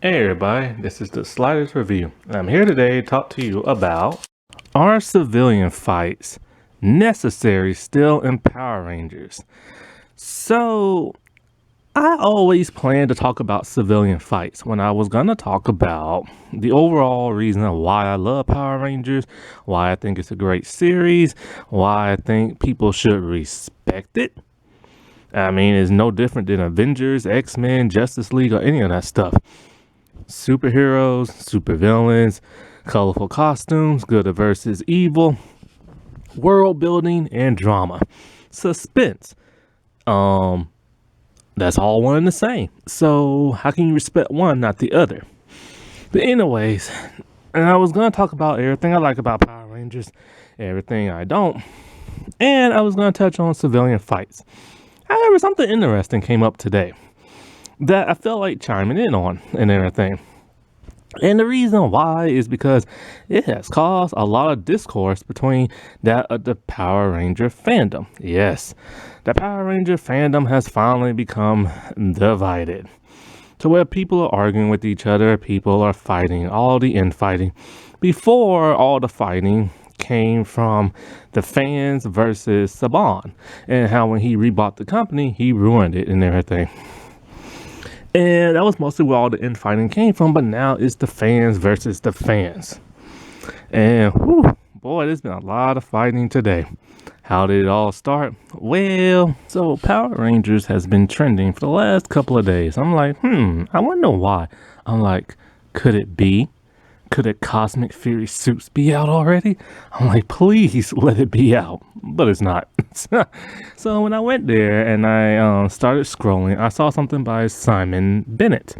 Hey everybody, this is the Sliders Review. I'm here today to talk to you about, are civilian fights necessary still in Power Rangers? So, I always planned to talk about civilian fights when I was gonna talk about the overall reason why I love Power Rangers, why I think it's a great series, why I think people should respect it. I mean, it's no different than Avengers, X-Men, Justice League, or any of that stuff. Superheroes, supervillains, colorful costumes, good versus evil, world building, and drama. Suspense. Um, that's all one and the same. So how can you respect one, not the other? But anyways, and I was gonna talk about everything I like about Power Rangers, everything I don't, and I was gonna touch on civilian fights. However, something interesting came up today that I felt like chiming in on and everything. And the reason why is because it has caused a lot of discourse between that of the Power Ranger fandom. Yes, the Power Ranger fandom has finally become divided to where people are arguing with each other, people are fighting, all the infighting. Before, all the fighting came from the fans versus Saban, and how when he rebought the company, he ruined it and everything. And that was mostly where all the infighting came from, but now it's the fans versus the fans. And whew, boy, there's been a lot of fighting today. How did it all start? Well, so Power Rangers has been trending for the last couple of days. I'm like, I wonder why. I'm like, could it be? Could a Cosmic Fury suits be out already? I'm like, please let it be out. But it's not. So when I went there and I started scrolling, I saw something by Simon Bennett.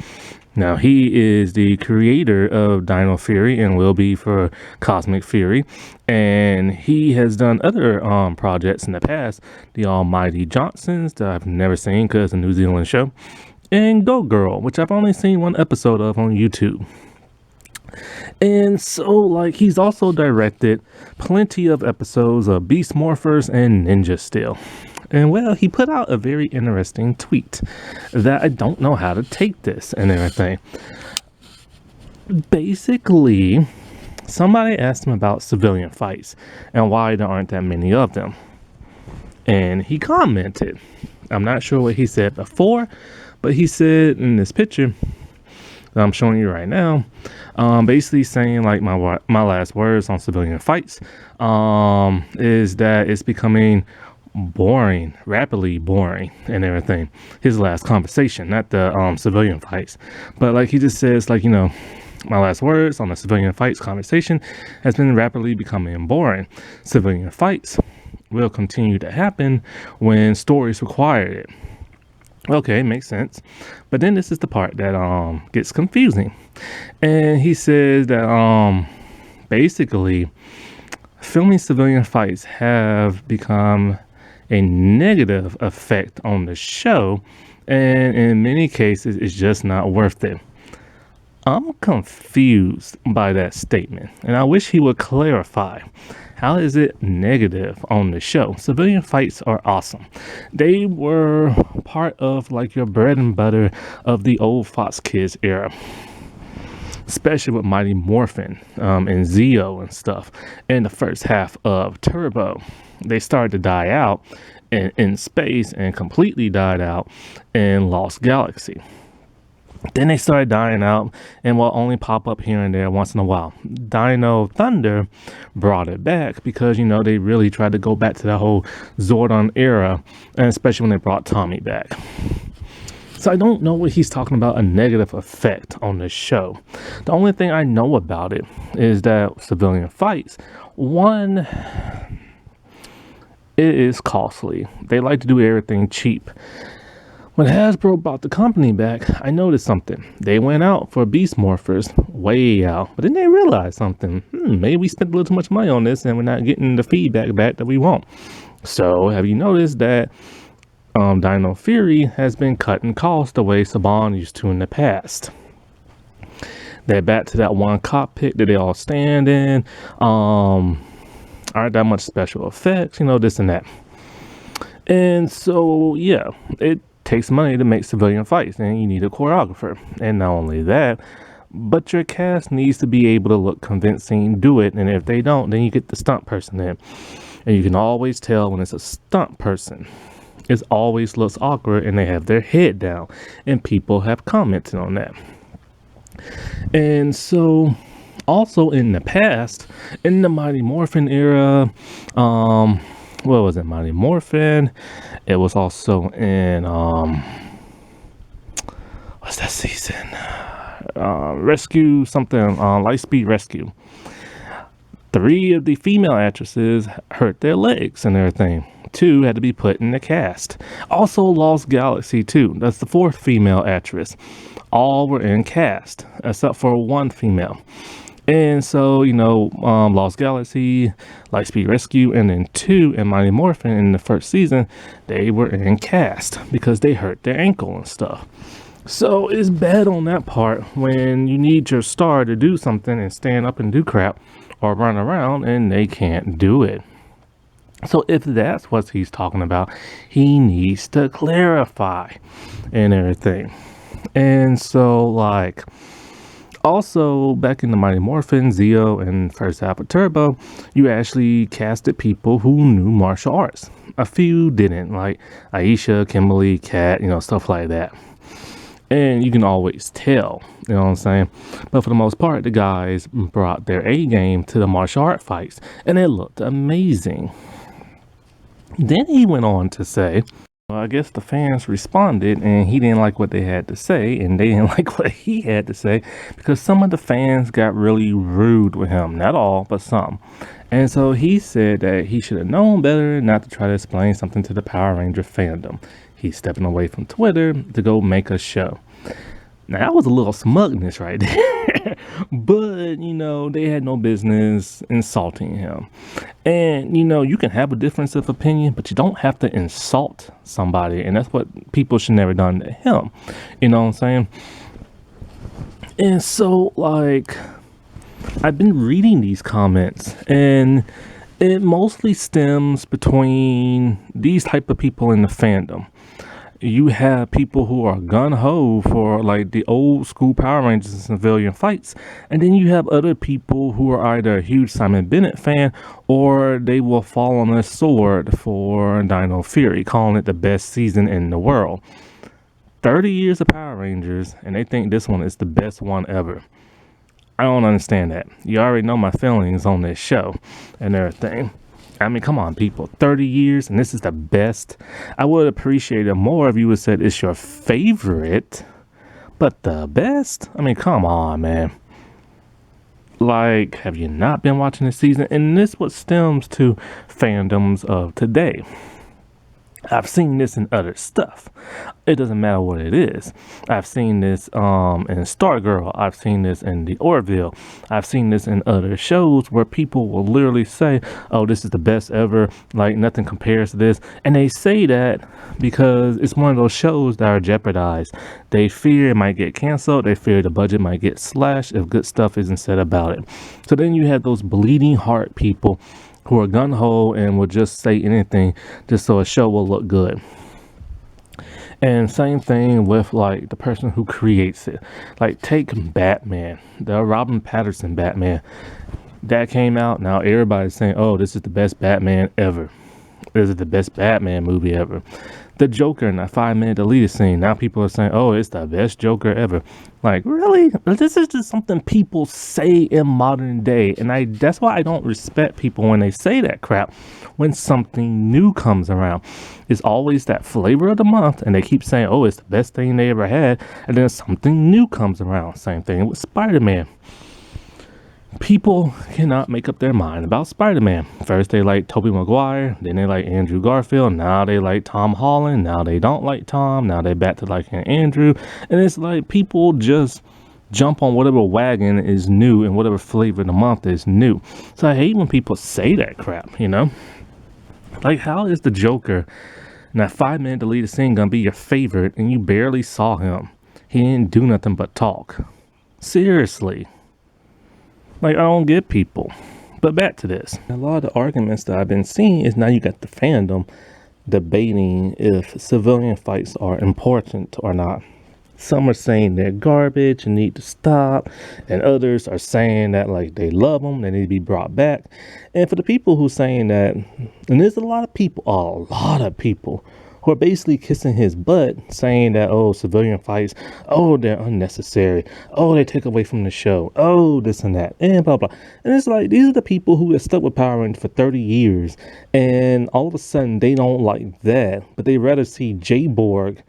Now, he is the creator of Dino Fury and will be for Cosmic Fury. And he has done other projects in the past. The Almighty Johnsons that I've never seen because it's a New Zealand show. And Go Girl, which I've only seen one episode of on YouTube. And so, like, he's also directed plenty of episodes of Beast Morphers and Ninja Steel. And, well, he put out a very interesting tweet that I don't know how to take this and everything. Basically, somebody asked him about civilian fights and why there aren't that many of them. And he commented, I'm not sure what he said before, but he said in this picture that I'm showing you right now, basically saying like my last words on civilian fights is that it's becoming boring, rapidly boring and everything. His last conversation, not the civilian fights, but like he just says like, you know, my last words on the civilian fights conversation has been rapidly becoming boring. Civilian fights will continue to happen when stories require it. Okay, makes sense. But then this is the part that gets confusing. And he says that basically filming civilian fights have become a negative effect on the show, and in many cases it's just not worth it. I'm confused by that statement, and I wish he would clarify. How is it negative on the show? Civilian fights are awesome. They were part of like your bread and butter of the old Fox Kids era, especially with Mighty Morphin and Zeo and stuff. In the first half of Turbo, they started to die out in space and completely died out in Lost Galaxy. Then they started dying out and will only pop up here and there once in a while. Dino Thunder brought it back because, you know, they really tried to go back to the whole Zordon era, and especially when they brought Tommy back. So I don't know what he's talking about, a negative effect on the show. The only thing I know about it is that civilian fights, one, it is costly. They like to do everything cheap. When Hasbro bought the company back, I noticed something. They went out for Beast Morphers, way out. But then they realized something. Maybe we spent a little too much money on this and we're not getting the feedback back that we want. So have you noticed that Dino Fury has been cutting costs the way Saban used to in the past? They're back to that one cockpit that they all stand in. Aren't that much special effects, you know, this and that. And so, yeah, it takes money to make civilian fights, and you need a choreographer. And not only that, but your cast needs to be able to look convincing, do it, and if they don't, then you get the stunt person in. And you can always tell when it's a stunt person. It always looks awkward and they have their head down, and people have commented on that. And so also in the past, in the Mighty Morphin era, what was it, Mighty Morphin? It was also in what's that season? Rescue something, Lightspeed Rescue. 3 of the female actresses hurt their legs and everything. 2 had to be put in the cast. Also Lost Galaxy 2, that's the 4th female actress. All were in cast except for 1 female. And so, Lost Galaxy, Lightspeed Rescue, and then 2 and Mighty Morphin in the first season, they were in cast because they hurt their ankle and stuff. So it's bad on that part when you need your star to do something and stand up and do crap or run around and they can't do it. So if that's what he's talking about, he needs to clarify and everything. And so also back in the Mighty Morphin, Zeo, and first half of Turbo, you actually casted people who knew martial arts. A few didn't, like Aisha, Kimberly, Kat, stuff like that. And you can always tell, you know what I'm saying? But for the most part, the guys brought their A game to the martial art fights, and it looked amazing. Then he went on to say, well, I guess the fans responded and he didn't like what they had to say, and they didn't like what he had to say because some of the fans got really rude with him. Not all, but some. And so he said that he should have known better not to try to explain something to the Power Ranger fandom. He's stepping away from Twitter to go make a show. Now, that was a little smugness right there. But, they had no business insulting him. And, you can have a difference of opinion, but you don't have to insult somebody. And that's what people should never done to him. You know what I'm saying? And so, I've been reading these comments, and it mostly stems between these type of people in the fandom. You have people who are gun-ho for the old school Power Rangers and civilian fights, and then you have other people who are either a huge Simon Bennett fan or they will fall on their sword for Dino Fury, calling it the best season in the world. 30 years of Power Rangers, and they think this one is the best one ever. I don't understand that. You already know my feelings on this show and everything. I mean, come on, people. 30 years, and this is the best. I would appreciate it more if you would say it's your favorite, but the best? I mean, come on, man. Have you not been watching this season? And this what stems to fandoms of today. I've seen this in other stuff. It doesn't matter what it is. I've seen this in Stargirl. I've seen this in The Orville. I've seen this in other shows where people will literally say, oh, this is the best ever. Nothing compares to this. And they say that because it's one of those shows that are jeopardized. They fear it might get canceled. They fear the budget might get slashed if good stuff isn't said about it. So then you have those bleeding heart people who are gun-ho and will just say anything just so a show will look good. And same thing with the person who creates it. Take Batman, the Robin Pattinson Batman. That came out, now everybody's saying, oh, this is the best Batman ever. This is the best Batman movie ever. The Joker in that 5-minute deleted scene. Now people are saying, oh, it's the best Joker ever. Really? This is just something people say in modern day. And that's why I don't respect people when they say that crap when something new comes around. It's always that flavor of the month. And they keep saying, oh, it's the best thing they ever had. And then something new comes around. Same thing with Spider-Man. People cannot make up their mind about Spider-Man. First they like Tobey Maguire, then they like Andrew Garfield, now they like Tom Holland, now they don't like Tom, now they back to liking Andrew, and it's people just jump on whatever wagon is new and whatever flavor of the month is new. So I hate when people say that crap, how is the Joker in that 5-minute deleted scene gonna be your favorite and you barely saw him? He didn't do nothing but talk. Seriously. I don't get people. But back to this. A lot of the arguments that I've been seeing is now you got the fandom debating if civilian fights are important or not. Some are saying they're garbage and need to stop, and others are saying that like they love them, they need to be brought back. And for the people who saying that, and there's a lot of people who are basically kissing his butt, saying that, oh, civilian fights, oh, they're unnecessary, oh, they take away from the show, oh, this and that, and blah blah. And it's like these are the people who have stuck with Power Rangers for 30 years, and all of a sudden they don't like that, but they rather see Jay Borg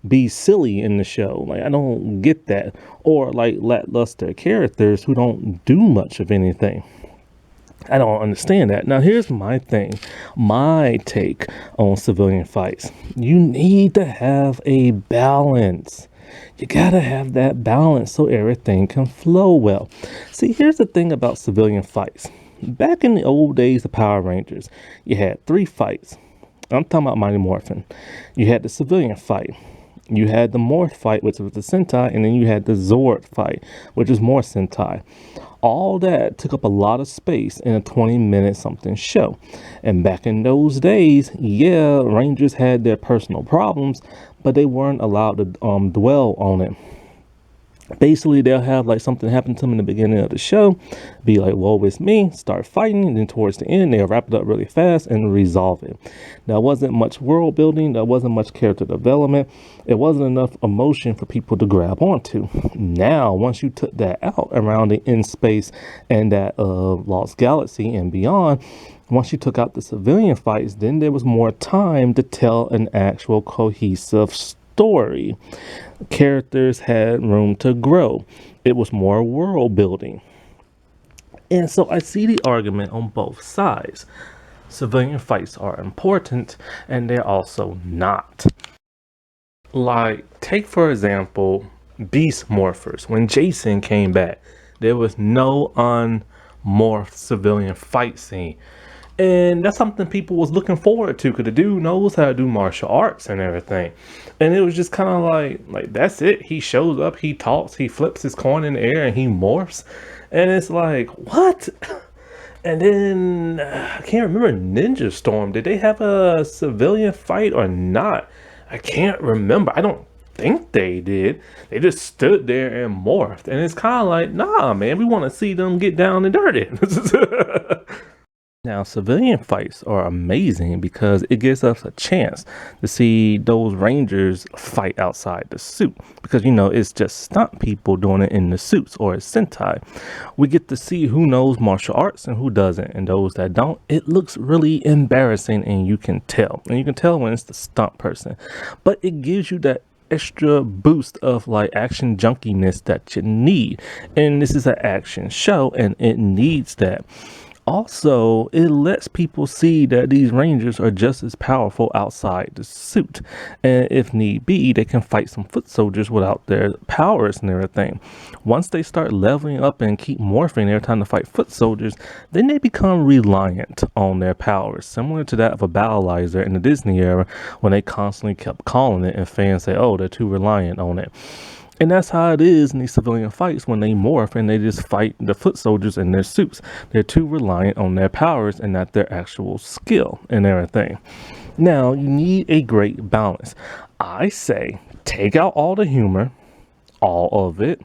be silly in the show. Like, I don't get that. Or like lackluster characters who don't do much of anything. I don't understand that. Now, here's my thing, my take on civilian fights. You need to have a balance. You gotta have that balance so everything can flow well. See, here's the thing about civilian fights. Back in the old days of Power Rangers, you had 3 fights. I'm talking about Mighty Morphin. You had the civilian fight. You had the Morph fight, which was the Sentai, and then you had the Zord fight, which is more Sentai. All that took up a lot of space in a 20-minute something show. And back in those days, yeah, Rangers had their personal problems, but they weren't allowed to dwell on it. Basically, they'll have like something happen to them in the beginning of the show, be like, woe is me, start fighting, and then towards the end, they'll wrap it up really fast and resolve it. There wasn't much world building, there wasn't much character development, it wasn't enough emotion for people to grab onto. Now, once you took that out around the in space and that Lost Galaxy and beyond, once you took out the civilian fights, then there was more time to tell an actual cohesive story. Characters had room to grow. It was more world building. And so I see the argument on both sides. Civilian fights are important and they're also not. Like, take for example, Beast Morphers. When Jason came back, there was no unmorphed civilian fight scene. And that's something people was looking forward to, because the dude knows how to do martial arts and everything. And it was just kind of like that's it. He shows up, he talks, he flips his coin in the air, and he morphs. And it's like, what? And then I can't remember Ninja Storm. Did they have a civilian fight or not? I can't remember. I don't think they did. They just stood there and morphed. And it's kind of like, nah, man, we want to see them get down and dirty. Now, civilian fights are amazing because it gives us a chance to see those Rangers fight outside the suit, because, you know, it's just stunt people doing it in the suits, or it's Sentai. We get to see who knows martial arts and who doesn't, and those that don't, it looks really embarrassing, and you can tell. And you can tell when it's the stunt person, but it gives you that extra boost of like action junkiness that you need. And this is an action show, and it needs that. Also, it lets people see that these Rangers are just as powerful outside the suit. And if need be, they can fight some foot soldiers without their powers and everything. Once they start leveling up and keep morphing every time to fight foot soldiers, then they become reliant on their powers. Similar to that of a Battleizer in the Disney era, when they constantly kept calling it and fans say, oh, they're too reliant on it. And that's how it is in these civilian fights when they morph and they just fight the foot soldiers in their suits. They're too reliant on their powers and not their actual skill and everything. Now, you need a great balance. I say take out all the humor, all of it,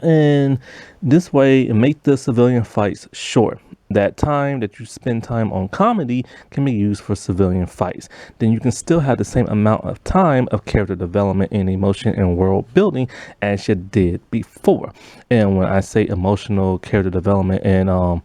and this way make the civilian fights short. That time that you spend time on comedy can be used for civilian fights. Then you can still have the same amount of time of character development and emotion and world building as you did before. And when I say emotional character development and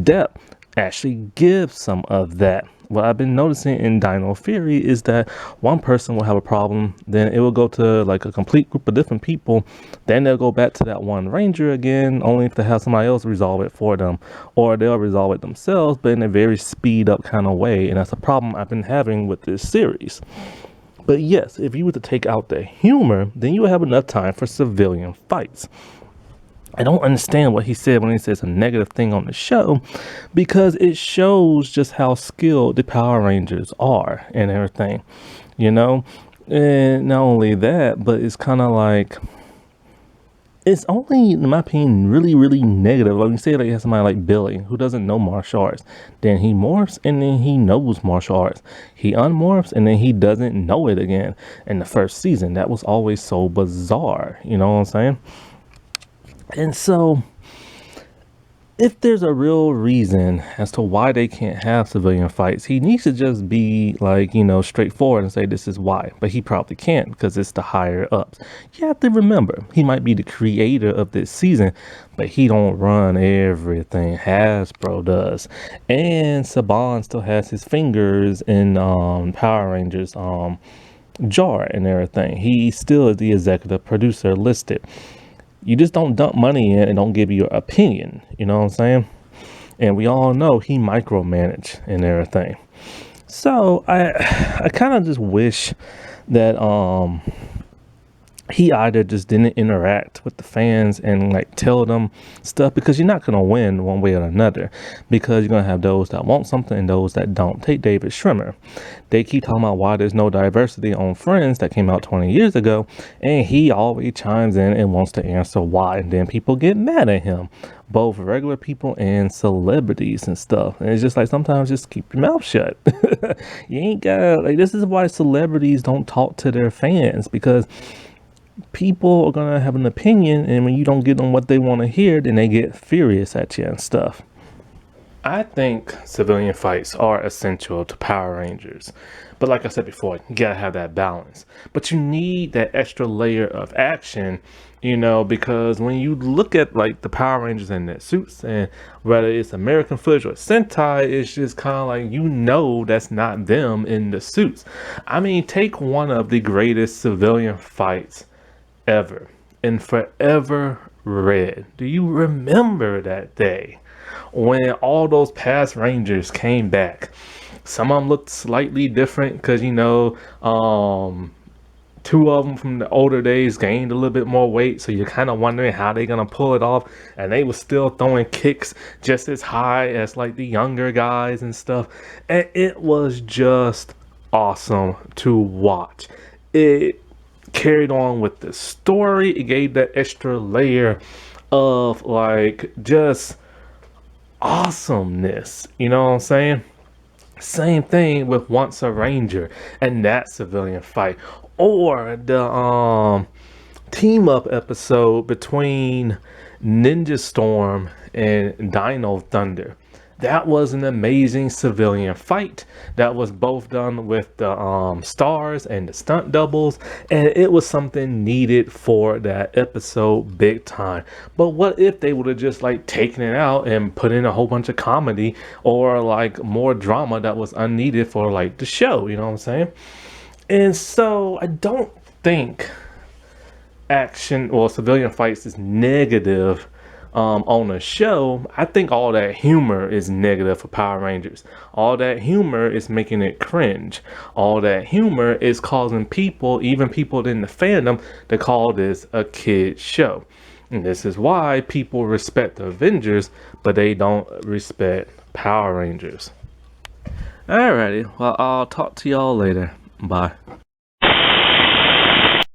depth, actually give some of that. What I've been noticing in Dino Fury is that one person will have a problem, then it will go to like a complete group of different people, then they'll go back to that one Ranger again, only if they have somebody else resolve it for them, or they'll resolve it themselves, but in a very speed up kind of way. And that's a problem I've been having with this series. But yes, if you were to take out the humor, then you would have enough time for civilian fights. I don't understand what he said when he says a negative thing on the show, because it shows just how skilled the Power Rangers are and everything, you know. And not only that, but it's kind of like it's only, in my opinion, really negative. Like you say, like you have somebody like Billy who doesn't know martial arts, then he morphs and then he knows martial arts. He unmorphs and then he doesn't know it again. In the first season, that was always so bizarre. You know what I'm saying? And so, if there's a real reason as to why they can't have civilian fights, he needs to just be like, straightforward and say this is why. But he probably can't because it's the higher ups. You have to remember, he might be the creator of this season, but he don't run everything. Hasbro does. And Saban still has his fingers in Power Rangers jar and everything. He still is the executive producer listed. You just don't dump money in and don't give your opinion. You know what I'm saying? And we all know he micromanaged and everything. So I kind of just wish that he either just didn't interact with the fans and like tell them stuff, because you're not going to win one way or another, because you're going to have those that want something and those that don't. Take David Schwimmer. They keep talking about why there's no diversity on Friends that came out 20 years ago, and he always chimes in and wants to answer why, and then people get mad at him, both regular people and celebrities and stuff. And it's just like, sometimes just keep your mouth shut. You ain't got, like, this is why celebrities don't talk to their fans, because people are gonna have an opinion, and when you don't give them what they want to hear, then they get furious at you and stuff. I think civilian fights are essential to Power Rangers, but like I said before, you gotta have that balance. But you need that extra layer of action, because when you look at like the Power Rangers in their suits, and whether it's American footage or Sentai, it's just kind of like, that's not them in the suits. I mean, take one of the greatest civilian fights ever in Forever Red. Do you remember that day when all those past Rangers came back? Some of them looked slightly different because two of them from the older days gained a little bit more weight, so you're kind of wondering how they're gonna pull it off, and they were still throwing kicks just as high as like the younger guys and stuff, and it was just awesome to watch. It carried on with the story. It gave that extra layer of like just awesomeness, you know what I'm saying? Same thing with Once a Ranger and that civilian fight, or the team up episode between Ninja Storm and Dino Thunder. That was an amazing civilian fight that was both done with the stars and the stunt doubles, and it was something needed for that episode big time. But what if they would have just like taken it out and put in a whole bunch of comedy or like more drama that was unneeded for like the show, you know what I'm saying? And so I don't think action or civilian fights is negative on a show. I think all that humor is negative for Power Rangers. All that humor is making it cringe. All that humor is causing people, even people in the fandom, to call this a kid show. And this is why people respect the Avengers, but they don't respect Power Rangers. Alrighty, well, I'll talk to y'all later. Bye.